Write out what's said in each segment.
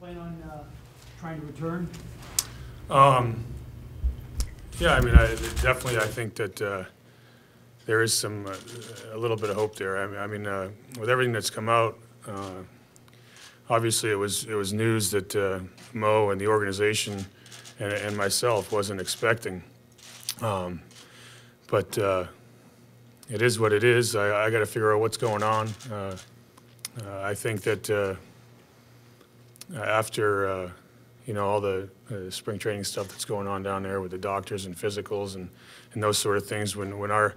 plan on trying to return? Yeah, I mean, definitely I think that there is some a little bit of hope there. I mean, with everything that's come out, obviously it was news that Mo and the organization and myself wasn't expecting. But it is what it is. I got to figure out what's going on. I think that after all the spring training stuff that's going on down there with the doctors and physicals and those sort of things, when our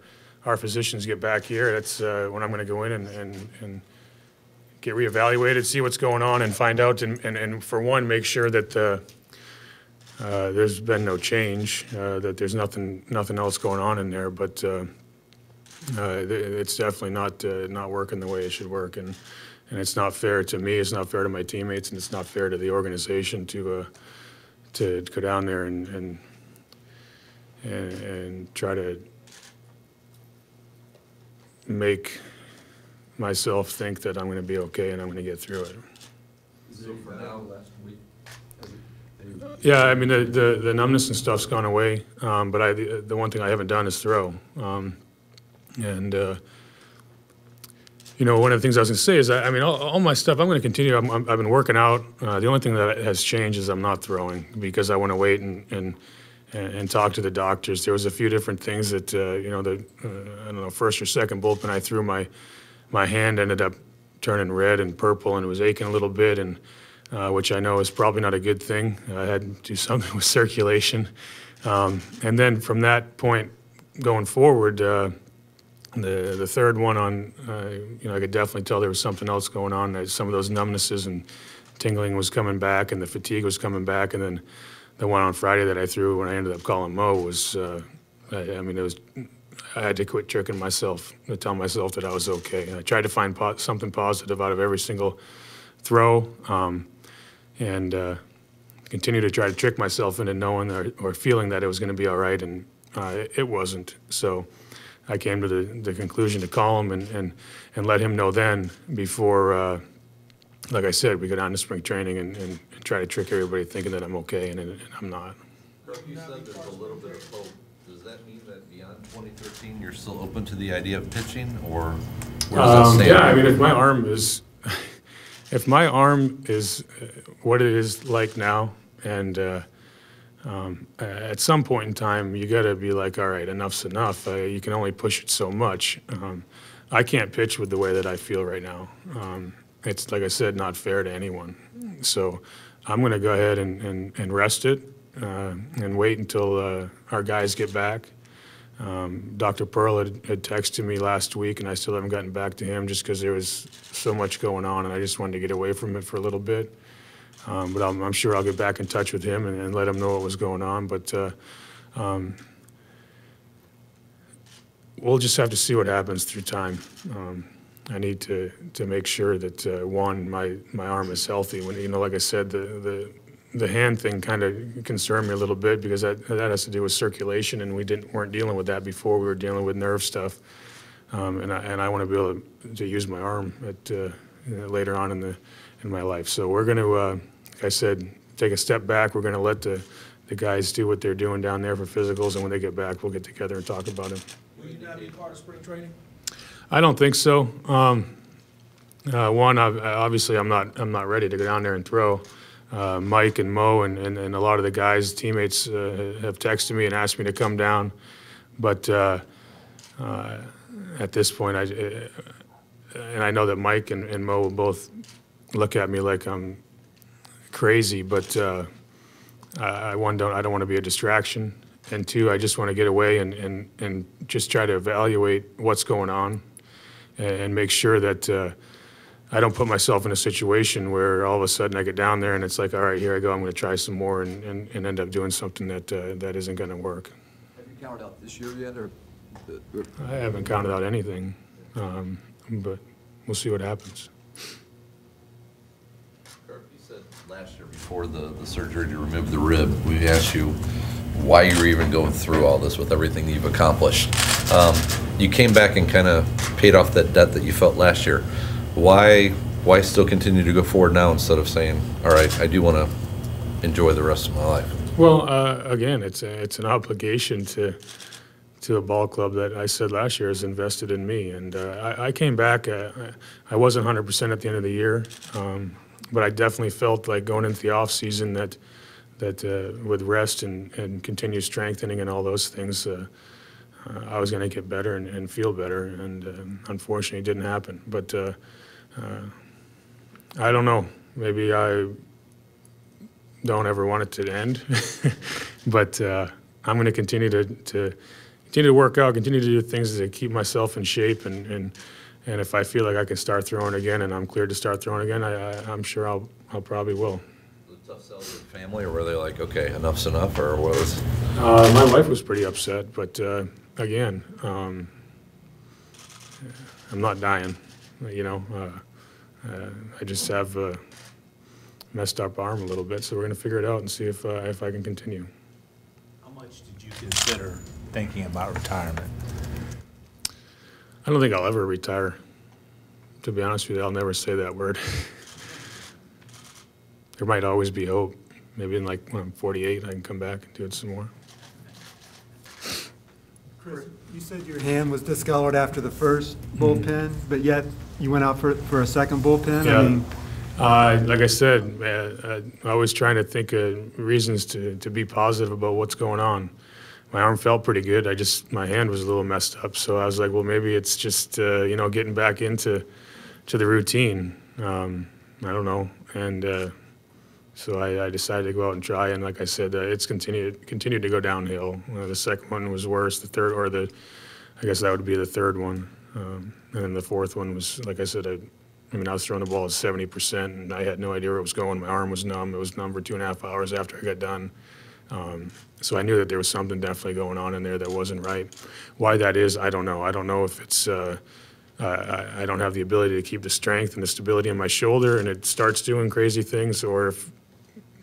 physicians get back here, that's when I'm going to go in and get reevaluated, see what's going on, and find out, and for one, make sure that there's been no change, that there's nothing else going on in there, but it's definitely not working the way it should work, and it's not fair to me, it's not fair to my teammates, and it's not fair to the organization to go down there and try to make myself think that I'm going to be okay and I'm going to get through it. So for now, last week. Yeah, I mean the numbness and stuff's gone away, but the one thing I haven't done is throw, one of the things I was going to say is, I mean, all my stuff, I'm going to continue. I've been working out. The only thing that has changed is I'm not throwing because I want to wait and talk to the doctors. There was a few different things that, I don't know, first or second bullpen I threw, my hand ended up turning red and purple, and it was aching a little bit, and which I know is probably not a good thing. I had to do something with circulation. And then from that point going forward, the third one on, I could definitely tell there was something else going on. Some of those numbnesses and tingling was coming back, and the fatigue was coming back. And then the one on Friday that I threw when I ended up calling Mo was, I had to quit tricking myself to tell myself that I was okay. I tried to find something positive out of every single throw, and continue to try to trick myself into knowing or feeling that it was going to be all right, and it wasn't. So I came to the conclusion to call him and let him know then before, like I said, we go down to spring training and try to trick everybody thinking that I'm okay, and I'm not. Carp, you said there's a little bit of hope. Does that mean that beyond 2013 you're still open to the idea of pitching, or where does that stand? Yeah, I mean, if my arm is what it is like now, and at some point in time, you got to be like, all right, enough's enough. You can only push it so much. I can't pitch with the way that I feel right now. It's, like I said, not fair to anyone. So I'm going to go ahead and rest it and wait until our guys get back. Dr. Pearl had texted me last week, and I still haven't gotten back to him just because there was so much going on, and I just wanted to get away from it for a little bit. But I'm sure I'll get back in touch with him and let him know what was going on. But we'll just have to see what happens through time. I need to make sure that one, my arm is healthy. When like I said, the hand thing kind of concerned me a little bit because that has to do with circulation, and weren't dealing with that before. We were dealing with nerve stuff, and I want to be able to use my arm later on in my life. So we're going to, like I said, take a step back. We're going to let the guys do what they're doing down there for physicals, and when they get back, we'll get together and talk about it. Will you not be part of spring training? I don't think so. One, obviously, I'm not ready to go down there and throw. Mike and Mo and a lot of the guys, teammates, have texted me and asked me to come down, but at this point, I know that Mike and Mo will both look at me like I'm crazy, but I don't want to be a distraction, and two, I just want to get away and just try to evaluate what's going on and make sure that I don't put myself in a situation where all of a sudden I get down there and it's like, all right, here I go, I'm going to try some more and end up doing something that isn't going to work. Have you counted out this year yet, or? I haven't counted out anything, but we'll see what happens. Carp, you said last year before the surgery to remove the rib, we asked you why you were even going through all this with everything that you've accomplished. You came back and kind of paid off that debt that you felt last year. Why why still continue to go forward now instead of saying, all right, I do want to enjoy the rest of my life? Well, again, it's an obligation to a ball club that I said last year has invested in me. And I came back, I wasn't 100% at the end of the year, but I definitely felt like going into the off season that with rest and continued strengthening and all those things, I was going to get better and feel better. And unfortunately, it didn't happen. But I don't know. Maybe I don't ever want it to end. But I'm going to continue to work out, continue to do things to keep myself in shape, and if I feel like I can start throwing again and I'm cleared to start throwing again, I'm sure I'll probably will. Was it tough selling to the family, or were they like, okay, enough's enough, or what was? My wife was pretty upset, but again, I'm not dying. You know, I just have a messed up arm a little bit, so we're going to figure it out and see if I can continue. How much did you consider thinking about retirement? I don't think I'll ever retire. To be honest with you, I'll never say that word. There might always be hope. Maybe in like when I'm 48, I can come back and do it some more. Chris, you said your hand was discolored after the first bullpen, but yet you went out for a second bullpen? Yeah. I mean, Like I said, I was trying to think of reasons to be positive about what's going on. My arm felt pretty good. My hand was a little messed up. So I was like, well, maybe it's just, getting back into the routine. I don't know. And so I decided to go out and try. And like I said, it's continued to go downhill. The second one was worse. The third, I guess that would be the third one. And then the fourth one was, like I said, I was throwing the ball at 70%, and I had no idea where it was going. My arm was numb. It was numb for 2.5 hours after I got done. So I knew that there was something definitely going on in there that wasn't right. Why that is, I don't know. I don't know if it's I don't have the ability to keep the strength and the stability in my shoulder, and it starts doing crazy things, or if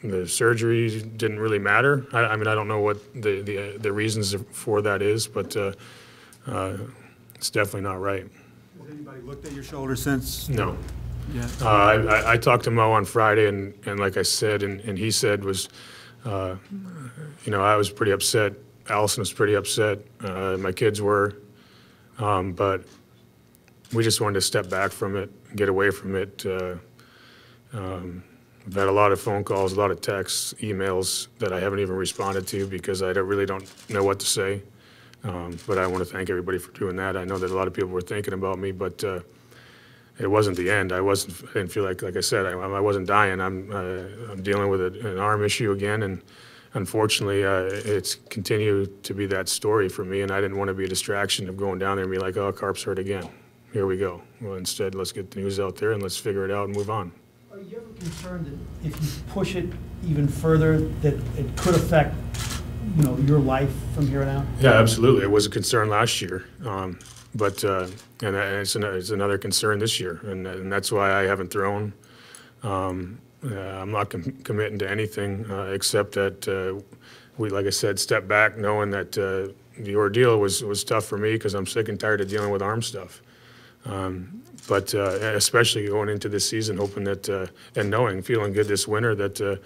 the surgery didn't really matter. I don't know what the reasons for that is, but it's definitely not right. has anybody looked at your shoulder since? No. Yeah. I talked to Mo on Friday, and like I said, and he said was, I was pretty upset. Allison was pretty upset. My kids were, but we just wanted to step back from it, get away from it. I've had a lot of phone calls, a lot of texts, emails that I haven't even responded to because I really don't know what to say. But I want to thank everybody for doing that. I know that a lot of people were thinking about me, but it wasn't the end. I didn't feel like I said, I wasn't dying. I'm dealing with an arm issue again, and unfortunately, it's continued to be that story for me, and I didn't want to be a distraction of going down there and be like, oh, Carp's hurt again. Here we go. Well, instead, let's get the news out there and let's figure it out and move on. Are you ever concerned that if you push it even further, that it could affect, your life from here on out? Yeah, absolutely. It was a concern last year, but it's another concern this year, and that's why I haven't thrown. I'm not committing to anything except that we, like I said, step back knowing that the ordeal was tough for me because I'm sick and tired of dealing with arm stuff. But especially going into this season, hoping that and feeling good this winter that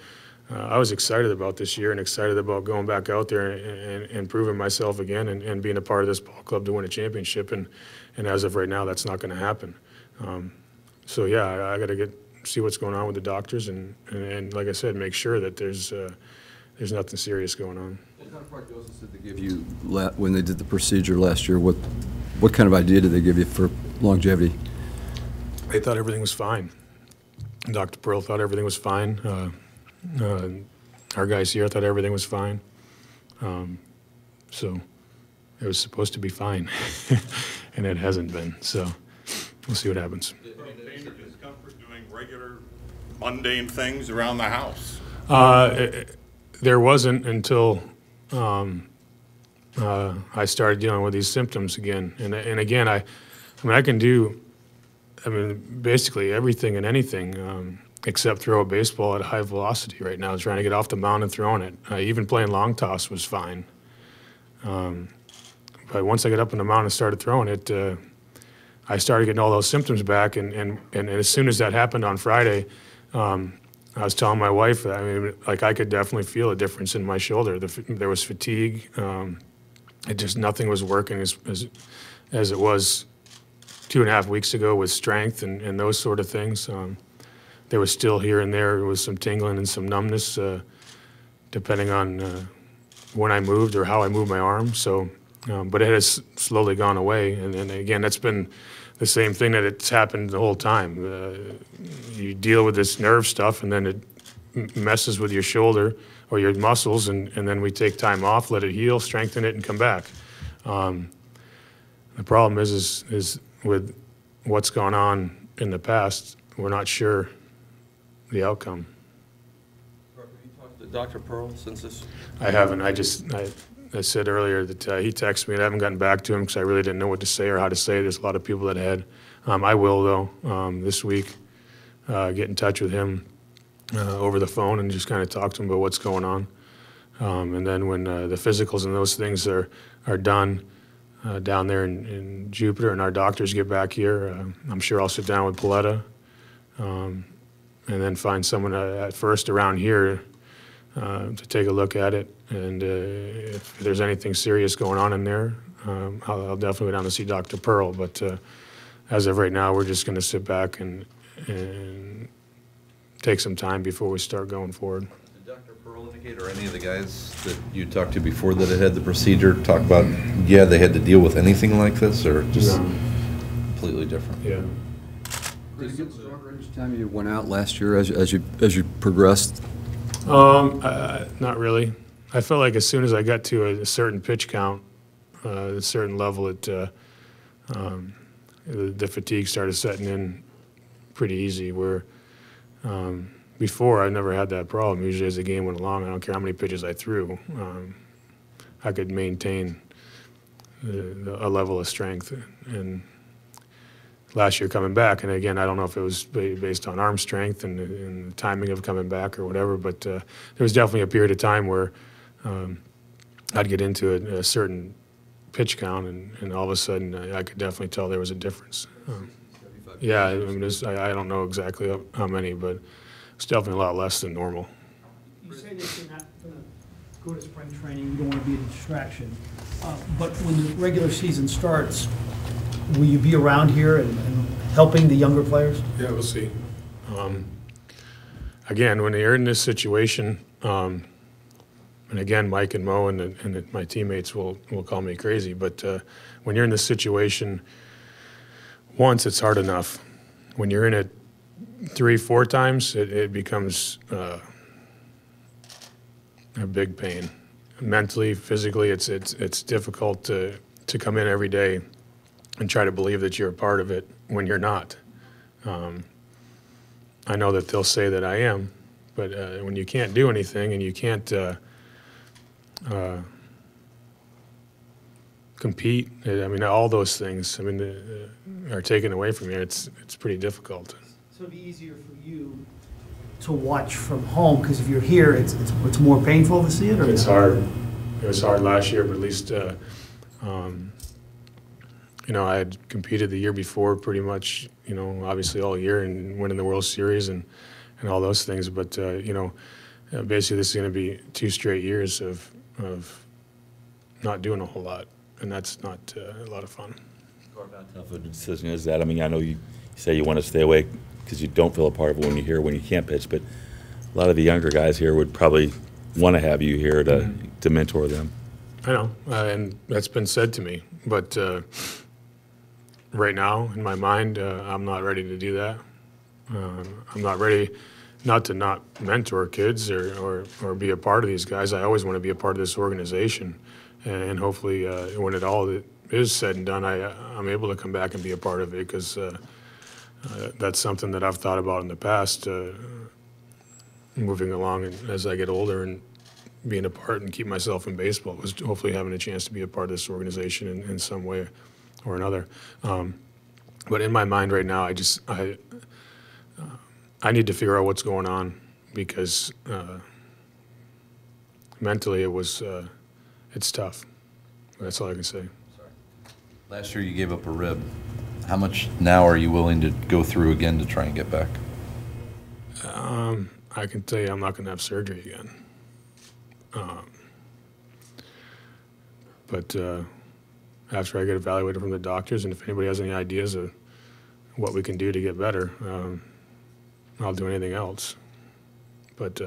I was excited about this year and excited about going back out there and proving myself again and being a part of this ball club to win a championship. And as of right now, that's not going to happen. So yeah, I got to see what's going on with the doctors and like I said, make sure that there's nothing serious going on. What kind of prognosis did they give you when they did the procedure last year? What kind of idea did they give you for longevity? They thought everything was fine. Dr. Pearl thought everything was fine. Our guys here thought everything was fine. So it was supposed to be fine, and it hasn't been. So we'll see what happens. Pain or discomfort doing regular mundane things around the house? There wasn't until I started dealing with these symptoms again. And again, I can do, basically everything and anything except throw a baseball at high velocity right now, trying to get off the mound and throwing it. Even playing long toss was fine. But once I got up on the mound and started throwing it, I started getting all those symptoms back, and as soon as that happened on Friday, I was telling my wife, I mean, like I could definitely feel a difference in my shoulder. There was fatigue. It just, nothing was working as it was 2.5 weeks ago with strength and those sort of things. There was still here and there was some tingling and some numbness, depending on when I moved or how I moved my arm. So, but it has slowly gone away. And again, that's been the same thing that it's happened the whole time. You deal with this nerve stuff, and then it messes with your shoulder or your muscles, and then we take time off, let it heal, strengthen it, and come back. The problem is with what's gone on in the past, we're not sure the outcome. Have you talked to Dr. Pearl since this? I haven't. I said earlier that he texted me, and I haven't gotten back to him because I really didn't know what to say or how to say it. There's a lot of people that had. I will, though, this week, get in touch with him over the phone and just kind of talk to him about what's going on. And then when the physicals and those things are done down there in Jupiter and our doctors get back here, I'm sure I'll sit down with Paletta and then find someone at first around here to take a look at it. And if there's anything serious going on in there, I'll definitely go down to see Dr. Pearl. But as of right now, we're just going to sit back and take some time before we start going forward. Did Dr. Pearl indicate, or any of the guys that you talked to before that had the procedure, talk about, yeah, they had to deal with anything like this, or just completely different? Yeah. Did you get stronger each time you went out last year as you progressed? Not really. I felt like as soon as I got to a certain pitch count, a certain level, the fatigue started setting in pretty easy. Where before I never had that problem. Usually as the game went along, I don't care how many pitches I threw, I could maintain a level of strength. And last year coming back, and again, I don't know if it was based on arm strength and the timing of coming back or whatever, but there was definitely a period of time where I'd get into a certain pitch count, and all of a sudden I could definitely tell there was a difference. Yeah, I mean, I don't know exactly how many, but it's definitely a lot less than normal. You say that you're not going to go to spring training, you don't want to be a distraction, but when the regular season starts, will you be around here and helping the younger players? Yeah, we'll see. Again, when you're in this situation, and again, Mike and Mo and my teammates will call me crazy, but when you're in this situation, once it's hard enough. When you're in it 3-4 times, it becomes a big pain. Mentally, physically, it's difficult to come in every day and try to believe that you're a part of it when you're not. I know that they'll say that I am, but when you can't do anything and you can't compete, I mean, all those things, I mean, are taken away from you. It's pretty difficult. So it'd be easier for you to watch from home, because if you're here, it's more painful to see it? Or It's hard. It was hard last year, but at least, you know, I had competed the year before pretty much, you know, obviously all year and winning the World Series and all those things. But, you know, basically this is going to be 2 straight years of not doing a whole lot, and that's not a lot of fun. How tough a decision is that? I mean, I know you say you want to stay away because you don't feel a part of it when you're here, when you can't pitch, but a lot of the younger guys here would probably want to have you here to mentor them. I know, and that's been said to me, but right now, in my mind, I'm not ready to do that. I'm not ready not to not mentor kids or be a part of these guys. I always want to be a part of this organization, and hopefully when it all is said and done, I'm able to come back and be a part of it, because that's something that I've thought about in the past, moving along and as I get older and being a part and keep myself in baseball, was hopefully having a chance to be a part of this organization in some way or another. But in my mind right now, I need to figure out what's going on, because mentally it's tough. That's all I can say. Last year you gave up a rib. How much now are you willing to go through again to try and get back? I can tell you I'm not going to have surgery again. But after I get evaluated from the doctors, and if anybody has any ideas of what we can do to get better, I'll do anything else. But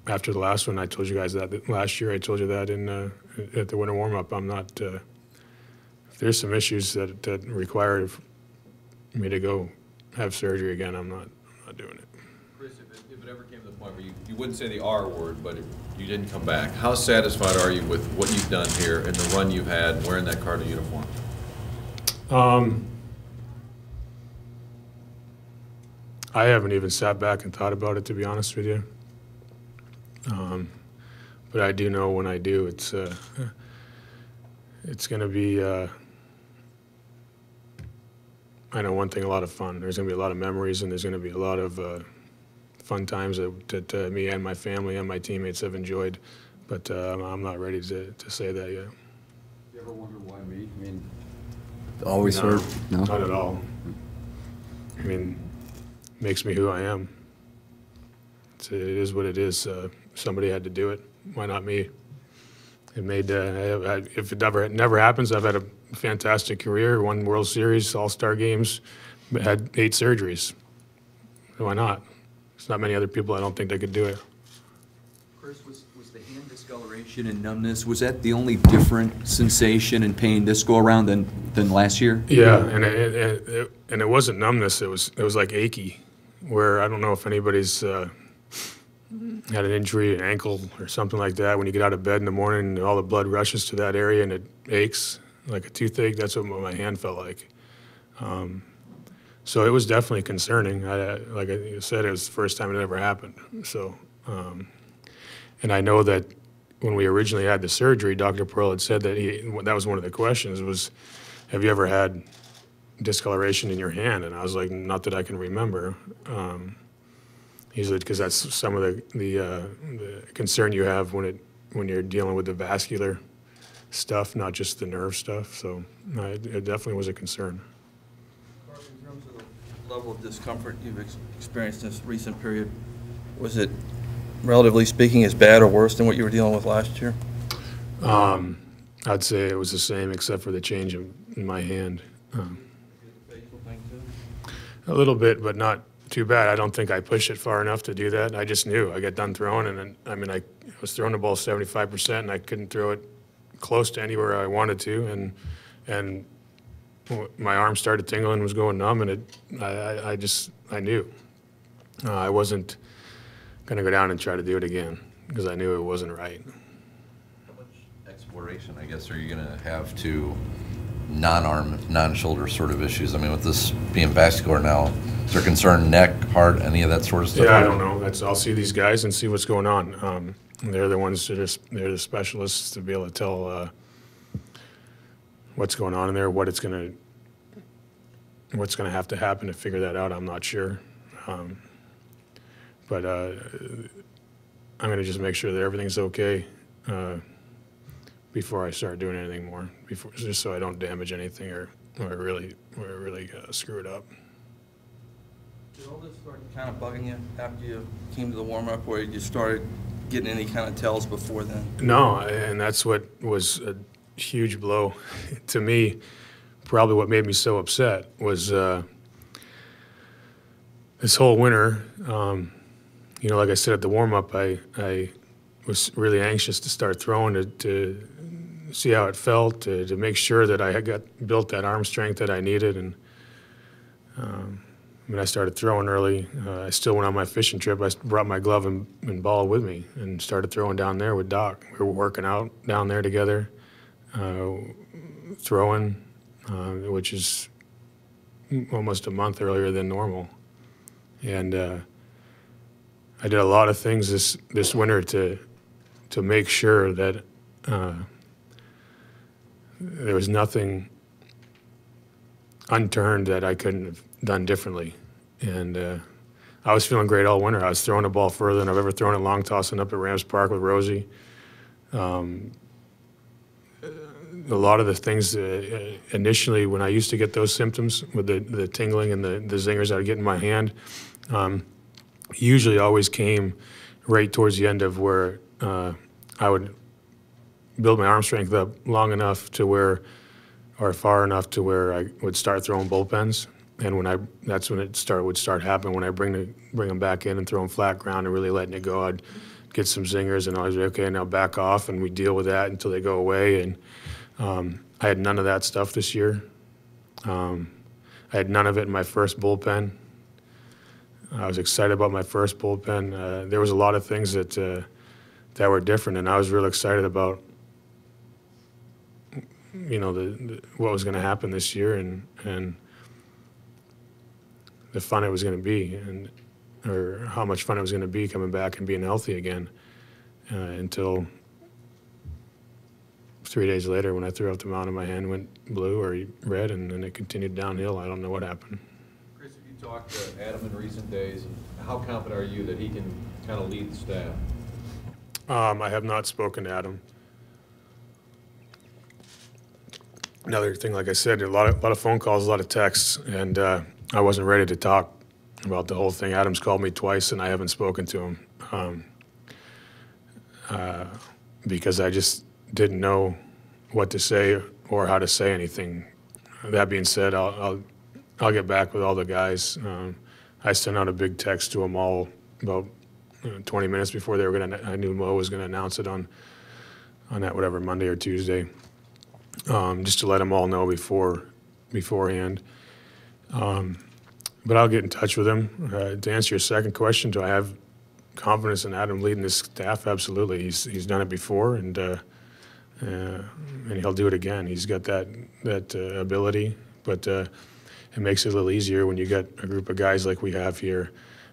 after the last one, I told you guys that last year. I told you that in at the winter warm-up. I'm not. If there's some issues that require me to go have surgery again, I'm not doing it. Chris, if it ever came to the point where you wouldn't say the R word, but if you didn't come back, how satisfied are you with what you've done here and the run you've had wearing that Cardinal uniform? I haven't even sat back and thought about it, to be honest with you. But I do know when I do, it's going to be, I know one thing, a lot of fun. There's going to be a lot of memories, and there's going to be a lot of fun times that me and my family and my teammates have enjoyed. But I'm not ready to say that yet. You ever wonder why me? I mean, always No, hurt? No? Not at all. I mean, makes me who I am. It is what it is. Somebody had to do it. Why not me? It made. If it never happens, I've had a fantastic career. Won World Series, All-Star games, had 8 surgeries. Why not? There's not many other people I don't think that could do it. Chris, was the hand discoloration and numbness, was that the only different sensation and pain this go around than last year? Yeah, and it wasn't numbness. It was like achy, where I don't know if anybody's had an injury, an ankle or something like that. When you get out of bed in the morning, and all the blood rushes to that area and it aches like a toothache. That's what my hand felt like. So it was definitely concerning. Like I said, it was the first time it ever happened. So, and I know that when we originally had the surgery, Dr. Pearl had said that that was one of the questions was, have you ever had discoloration in your hand? And I was like, not that I can remember. He said, because that's some of the concern you have when you're dealing with the vascular stuff, not just the nerve stuff. So it definitely was a concern. Carp, in terms of the level of discomfort you've experienced in this recent period, was it, relatively speaking, as bad or worse than what you were dealing with last year? I'd say it was the same, except for the change in my hand. A little bit, but not too bad. I don't think I pushed it far enough to do that. I just knew. I got done throwing, and then, I mean, I was throwing the ball 75%, and I couldn't throw it close to anywhere I wanted to, and my arm started tingling, was going numb, and I knew. I wasn't going to go down and try to do it again because I knew it wasn't right. How much exploration, I guess, are you going to have to non-arm, non-shoulder sort of issues? I mean, with this being vascular now, is there concern neck, heart, any of that sort of stuff? Yeah, I don't know. I'll see these guys and see what's going on. They're the ones they're the specialists to be able to tell what's going on in there, what's going to have to happen to figure that out. I'm not sure. But I'm going to just make sure that everything's okay before I start doing anything more, just so I don't damage anything or really screw it up. Did all this start kind of bugging you after you came to the warm-up, or you started getting any kind of tells before then? No, and that's what was a huge blow to me. Probably what made me so upset was this whole winter. You know, like I said at the warm-up, I was really anxious to start throwing to see how it felt, to make sure that I had built that arm strength that I needed. And when I started throwing early, I still went on my fishing trip. I brought my glove and ball with me and started throwing down there with Doc. We were working out down there together, throwing, which is almost a month earlier than normal. And I did a lot of things this winter to make sure that there was nothing unturned that I couldn't have done differently. And I was feeling great all winter. I was throwing the ball further than I've ever thrown it, long tossing up at Rams Park with Rosie. a lot of the things initially when I used to get those symptoms with the tingling and the zingers I would get in my hand, usually always came right towards the end of where I would build my arm strength up long enough to where, or far enough to where I would start throwing bullpens. And that's when it would start happening. When I bring them back in and throw them flat ground and really letting it go, I'd get some zingers and I was like, okay, now back off, and we deal with that until they go away. And I had none of that stuff this year. I had none of it in my first bullpen. I was excited about my first bullpen. There was a lot of things that were different, and I was real excited about, you know, what was going to happen this year and the fun it was going to be, or how much fun it was going to be coming back and being healthy again, until 3 days later when I threw out the mound and my hand went blue or red, and then it continued downhill. I don't know what happened. Chris, have you talked to Adam in recent days, and how confident are you that he can kind of lead the staff? I have not spoken to Adam. Another thing, like I said, a lot of phone calls, a lot of texts, and I wasn't ready to talk about the whole thing. Adam's called me twice, and I haven't spoken to him because I just didn't know what to say or how to say anything. That being said, I'll get back with all the guys. I sent out a big text to them all about 20 minutes before they were I knew Mo was gonna announce it on that whatever Monday or Tuesday, just to let them all know beforehand. But I'll get in touch with him. To answer your second question, do I have confidence in Adam leading this staff? Absolutely. He's done it before, and he'll do it again. He's got that ability, but it makes it a little easier when you got a group of guys like we have here.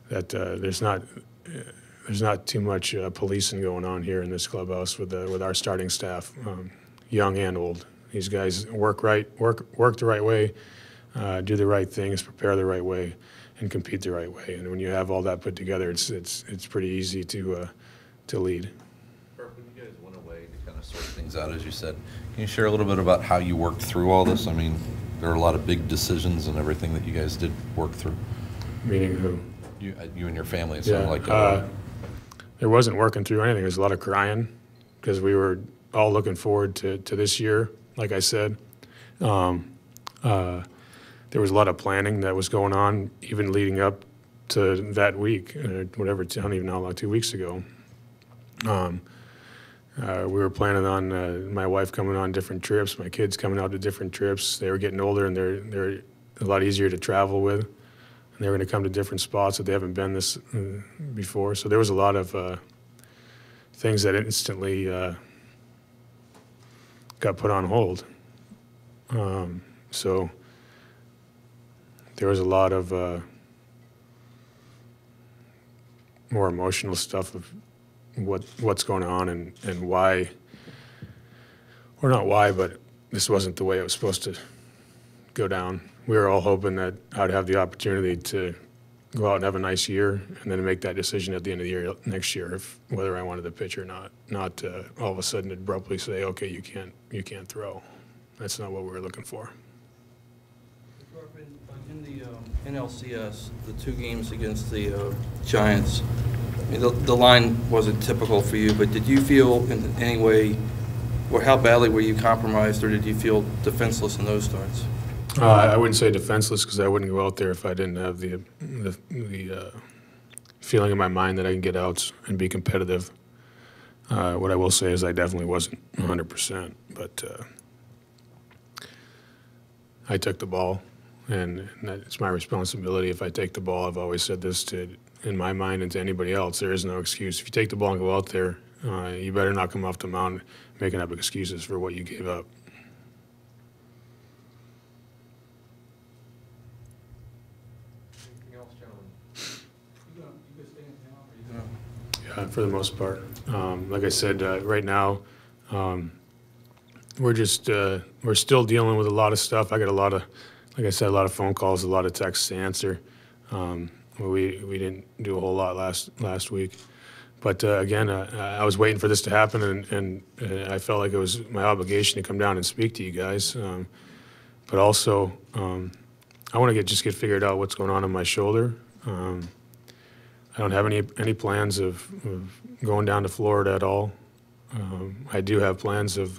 That there's not too much policing going on here in this clubhouse with our starting staff, young and old. These guys work the right way, do the right things, prepare the right way, and compete the right way. And when you have all that put together, it's pretty easy to lead. Carp, when you guys went away to kind of sort things out, as you said, can you share a little bit about how you worked through all this? I mean, there are a lot of big decisions and everything that you guys did work through. Meaning who? You and your family. It Yeah. sounded like There wasn't working through anything. There was a lot of crying because we were all looking forward to this year, like I said. There was a lot of planning that was going on, even leading up to that week, whatever, I don't even know how long, 2 weeks ago. We were planning on my wife coming on different trips, my kids coming out to different trips. They were getting older, and they're a lot easier to travel with. And they were going to come to different spots that they haven't been this before. So there was a lot of things that instantly got put on hold. So there was a lot of more emotional stuff of what's going on and why, or not why, but this wasn't the way it was supposed to go down. We were all hoping that I'd have the opportunity to go out and have a nice year, and then make that decision at the end of the year next year whether I wanted to pitch or not. Not all of a sudden abruptly say, okay, you can't throw. That's not what we were looking for. In the NLCS, the 2 games against the Giants, I mean, the line wasn't typical for you, but did you feel in any way, or how badly were you compromised, or did you feel defenseless in those starts? I wouldn't say defenseless, because I wouldn't go out there if I didn't have the feeling in my mind that I can get outs and be competitive. What I will say is I definitely wasn't 100%, but I took the ball, and it's my responsibility. If I take the ball, I've always said this in my mind and to anybody else, there is no excuse. If you take the ball and go out there, you better not come off the mound making up excuses for what you gave up. For the most part. Like I said, right now, we're still dealing with a lot of stuff. I got a lot of, like I said, a lot of phone calls, a lot of texts to answer. We didn't do a whole lot last week, But again, I was waiting for this to happen, and I felt like it was my obligation to come down and speak to you guys. But also, I want to just get figured out what's going on my shoulder. I don't have any plans of going down to Florida at all. I do have plans of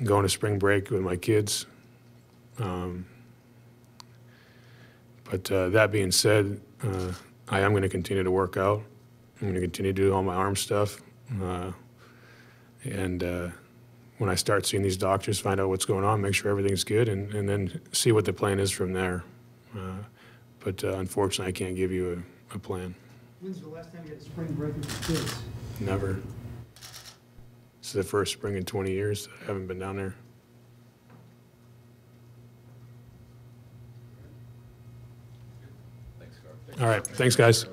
going to spring break with my kids. But that being said, I am going to continue to work out. I'm going to continue to do all my arm stuff. And when I start seeing these doctors, find out what's going on, make sure everything's good, and then see what the plan is from there. But unfortunately, I can't give you a plan. When's the last time you had a spring break with your kids? Never. This is the first spring in 20 years that I haven't been down there. Thanks, Carp. All right, thanks, guys.